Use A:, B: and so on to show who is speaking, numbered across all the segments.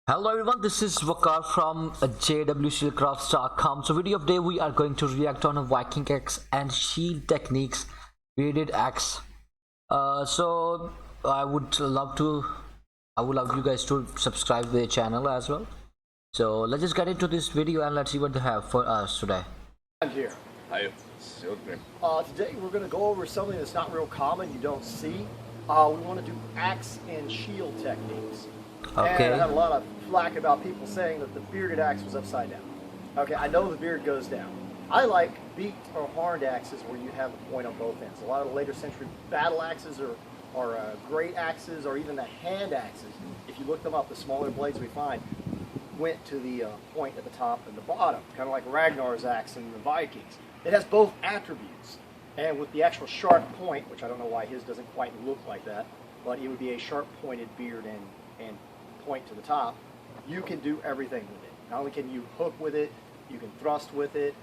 A: Hello everyone, this is Vakar from jwcrafts.com. So video of day we are going to react on a Viking axe and shield techniques bearded axe. So I would love to I would love you guys to subscribe to the channel as well. So let's just get into this video and let's see what they have for us today.
B: I'm here.
C: Hi, Silkman.
B: Today we're going to go over something that's not real common, you don't see. We want to do axe and shield techniques.
A: Okay.
B: And I had a lot of flack about people saying that the bearded axe was upside down. Okay, I know the beard goes down. I like beaked or horned axes where you have the point on both ends. A lot of the later century battle axes or great axes or even the hand axes, if you look them up, the smaller blades we find, went to the point at the top and the bottom, kind of like Ragnar's axe in the Vikings. It has both attributes, and with the actual sharp point, which I don't know why his doesn't quite look like that, but it would be a sharp pointed beard and point to the top, you can do everything with it. Not only can you hook with it, you can thrust with it.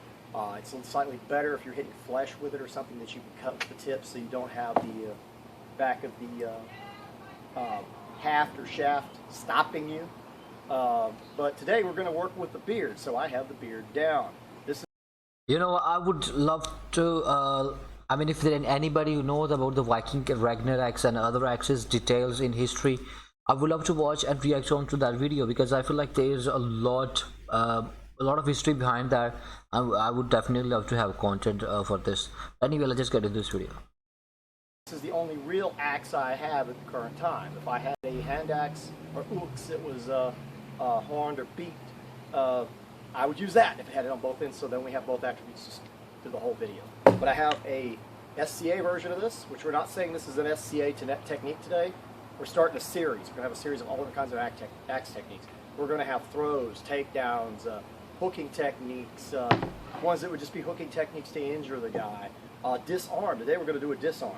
B: It's slightly better if you're hitting flesh with it or something that you can cut with the tip so you don't have the back of the haft or shaft stopping you. But today we're going to work with the beard, so I have the beard down.
A: I would love to. If there anybody who knows about the Viking Ragnar axe and other axes details in history, I would love to watch and react on to that video because I feel like there is a lot of history behind that. I would definitely love to have content for this. Anyway, let's just get into this video.
B: This is the only real axe I have at the current time. If I had a hand axe or ux that was horned or beaked, I would use that if it had it on both ends, so then we have both attributes to the whole video. But I have a SCA version of this, which we're not saying this is an SCA technique today. We're starting a series. We're going to have a series of all different kinds of axe techniques. We're going to have throws, takedowns, hooking techniques, ones that would just be hooking techniques to injure the guy. Disarm. Today we're going to do a disarm.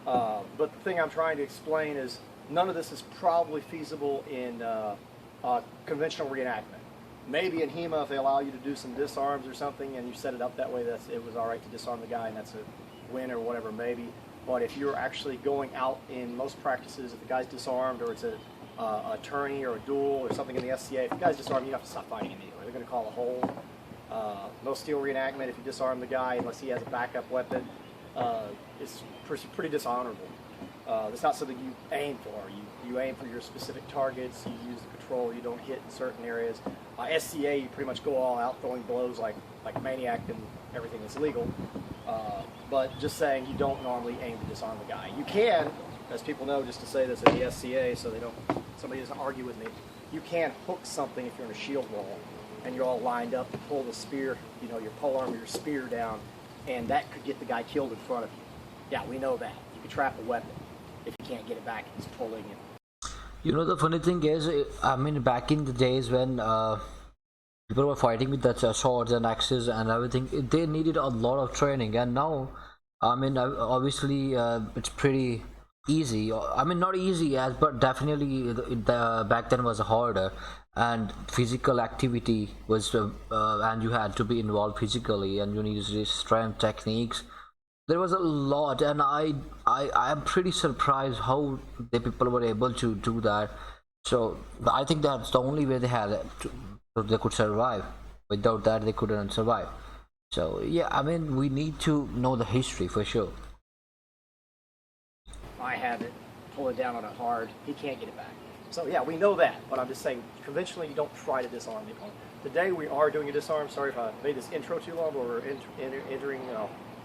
B: But the thing I'm trying to explain is none of this is probably feasible in conventional reenactment. Maybe in HEMA, if they allow you to do some disarms or something and you set it up that way, it was all right to disarm the guy and that's a win or whatever, maybe. But if you're actually going out in most practices, if the guy's disarmed or it's a tourney or a duel or something in the SCA, if the guy's disarmed, you have to stop fighting immediately. They're going to call a hold. No steel reenactment, if you disarm the guy unless he has a backup weapon, it's pretty dishonorable. It's not something you aim for. You aim for your specific targets, you use the control, you don't hit in certain areas. SCA, you pretty much go all out throwing blows like a maniac and everything that's legal. But just saying you don't normally aim to disarm the guy. You can, as people know, just to say this in the SCA so somebody doesn't argue with me, you can hook something if you're in a shield wall and you're all lined up to pull the spear, your polearm or your spear down, and that could get the guy killed in front of you. Yeah, we know that. You can trap a weapon if you can't get it back and he's pulling it.
A: The funny thing is, back in the days when people were fighting with that swords and axes and everything, they needed a lot of training. And now, obviously, it's pretty easy. Not easy as, but definitely back then was harder. And physical activity was, and you had to be involved physically, and you needed strength techniques. There was a lot, and I am pretty surprised how the people were able to do that. So I think that's the only way they had so they could survive. Without that, they couldn't survive. So yeah, we need to know the history for sure.
B: I have it, pull it down on it hard, he can't get it back. So yeah, we know that, but I'm just saying, conventionally you don't try to disarm the opponent. Today we are doing a disarm. Sorry if I made this intro too long, but we're entering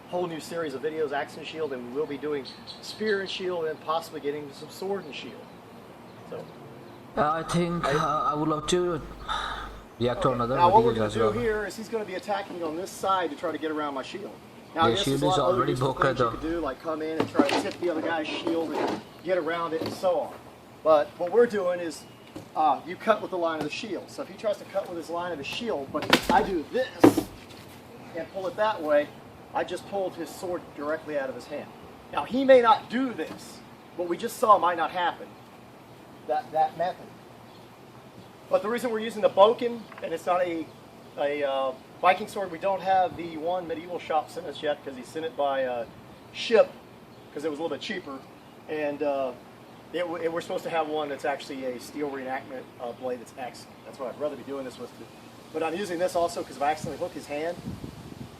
B: whole new series of videos, axe and shield, and we'll be doing spear and shield and possibly getting some sword and shield. So
A: I think I would love to react on other
B: now what we're
A: videos
B: going
A: as
B: to do
A: well.
B: here is he's going to be attacking on this side to try to get around my shield. Now,
A: Yeah, shield is already broken
B: though. You could do, like come in and try to tip the other guy's shield and get around it and so on. But what we're doing is you cut with the line of the shield. So if he tries to cut with his line of the shield, but I do this and pull it that way, I just pulled his sword directly out of his hand. Now, he may not do this. What we just saw might not happen, that method. But the reason we're using the Boken, and it's not a Viking sword, we don't have the one Medieval Shop sent us yet because he sent it by ship because it was a little bit cheaper. And We're supposed to have one that's actually a steel reenactment blade that's X. That's what I'd rather be doing this with. But I'm using this also because if I accidentally hook his hand,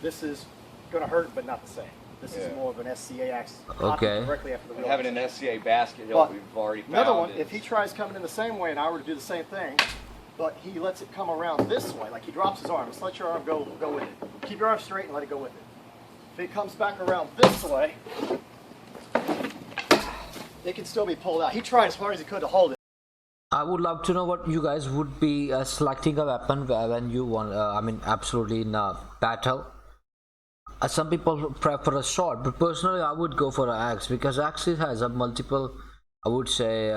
B: this is going to hurt, but not the same. This is more of an SCA axe.
A: Okay.
B: Directly after the wheel.
C: Having an SCA basket hill,
B: But
C: we've already found.
B: another one, if he tries coming in the same way and I were to do the same thing, but he lets it come around this way, like he drops his arm, just let your arm go with it. Keep your arm straight and let it go with it. If it comes back around this way, it can still be pulled out. He tried as hard as he could to hold it.
A: I would love to know what you guys would be selecting a weapon when you want. I mean, absolutely in a battle. Some people prefer a sword, but personally, I would go for an axe because axe has a multiple. I would say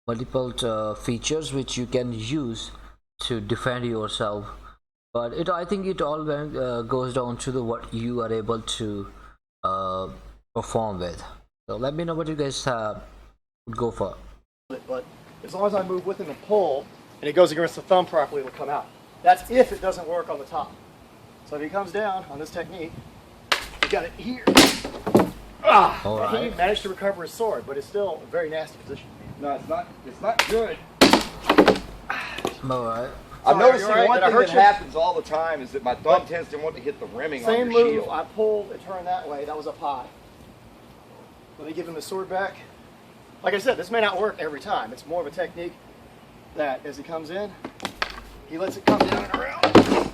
A: multiple features which you can use to defend yourself. But I think it all goes down to what you are able to perform with. So let me know what you guys would go for.
B: But as long as I move with him and pull, and it goes against the thumb properly, it'll come out. That's if it doesn't work on the top. So if he comes down on this technique, you got it here.
A: All
B: And
A: right.
B: he managed to recover his sword, but it's still a very nasty position.
C: No, it's not. It's not good.
A: All right.
C: I'm
B: Sorry,
C: noticing
B: you're right.
C: one
B: Did I
C: thing
B: hurt
C: that
B: you?
C: happens all the time is that my thumb tends to want to hit the rimming
B: Same
C: on your
B: move,
C: shield.
B: I pulled and turned that way. That was up high. Let me give him the sword back. Like I said, this may not work every time. It's more of a technique that as he comes in, he lets it come down and around.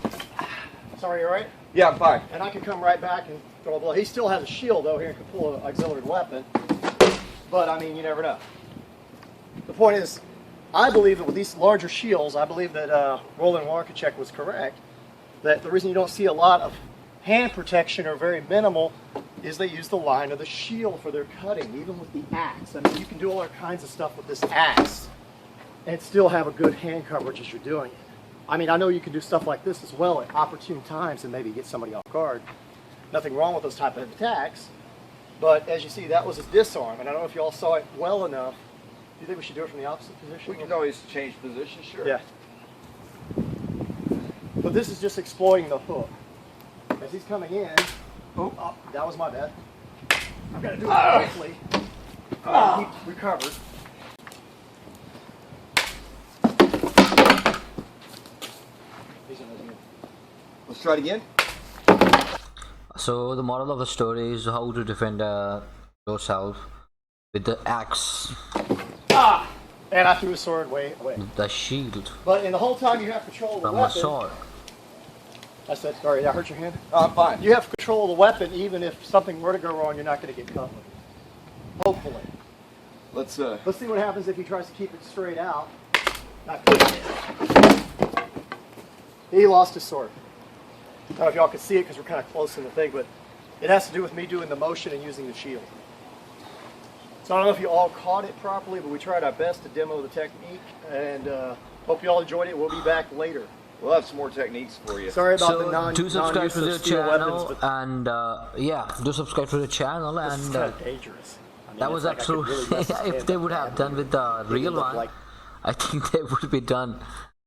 B: Sorry, you're right.
C: Yeah, I'm fine.
B: And I can come right back and throw a blow. He still has a shield though here and can pull an auxiliary weapon. But I mean, you never know. The point is, I believe that with these larger shields, I believe that Roland Warkachek was correct. That the reason you don't see a lot of hand protection or very minimal is they use the line of the shield for their cutting, even with the axe. I mean, you can do all kinds of stuff with this axe and still have a good hand coverage as you're doing it. I mean, I know you can do stuff like this as well at opportune times and maybe get somebody off guard. Nothing wrong with those type of attacks. But as you see, that was his disarm, and I don't know if you all saw it well enough. Do you think we should do it from the opposite position?
C: We can always change position, sure.
B: Yeah. But this is just exploiting the hook. As he's coming in, oh, that was my bad. I've got to do it quickly. He recovered.
C: Let's try it again.
A: So the moral of the story is how to defend yourself with the axe,
B: And I threw his sword way away.
A: the shield
B: But in the whole time you have control of the
A: from a
B: weapon.
A: sword.
B: I said, sorry, did I hurt your hand?
C: No, I'm fine.
B: You have control of the weapon, even if something were to go wrong, you're not going to get cut with it. Hopefully.
C: Let's
B: Let's see what happens if he tries to keep it straight out. Not pushing it. He lost his sword. I don't know if y'all can see it because we're kind of close in the thing, but it has to do with me doing the motion and using the shield. So I don't know if you all caught it properly, but we tried our best to demo the technique, and hope you all enjoyed it. We'll be back later.
C: we'll have some more techniques for you.
B: Sorry about the
A: So do subscribe to the
B: non-use of steel weapons,
A: channel,
B: but
A: and yeah, do subscribe to the channel.
B: this is
A: And
B: kind of dangerous. I mean,
A: that
B: it's
A: was
B: like I could
A: absolutely
B: really mess his
A: if
B: hand
A: they
B: up
A: would have
B: bad.
A: done with the real
B: look
A: one,
B: like-
A: I think they would be done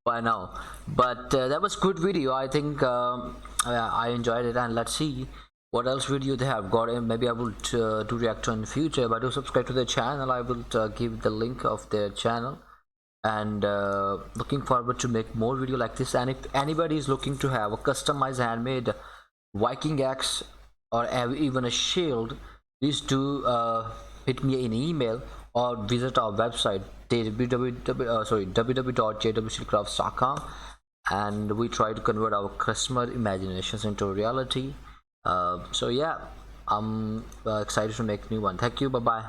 A: by now. But that was good video. I think I enjoyed it, and let's see what else video they have got. And maybe I will do react to in the future. But do subscribe to the channel. I will give the link of their channel, and looking forward to make more video like this. And if anybody is looking to have a customized handmade Viking axe or even a shield, please do hit me an email or visit our website www.jwshieldcrafts.com, and we try to convert our customer imaginations into reality. So yeah, I'm excited to make new one. Thank you. Bye bye.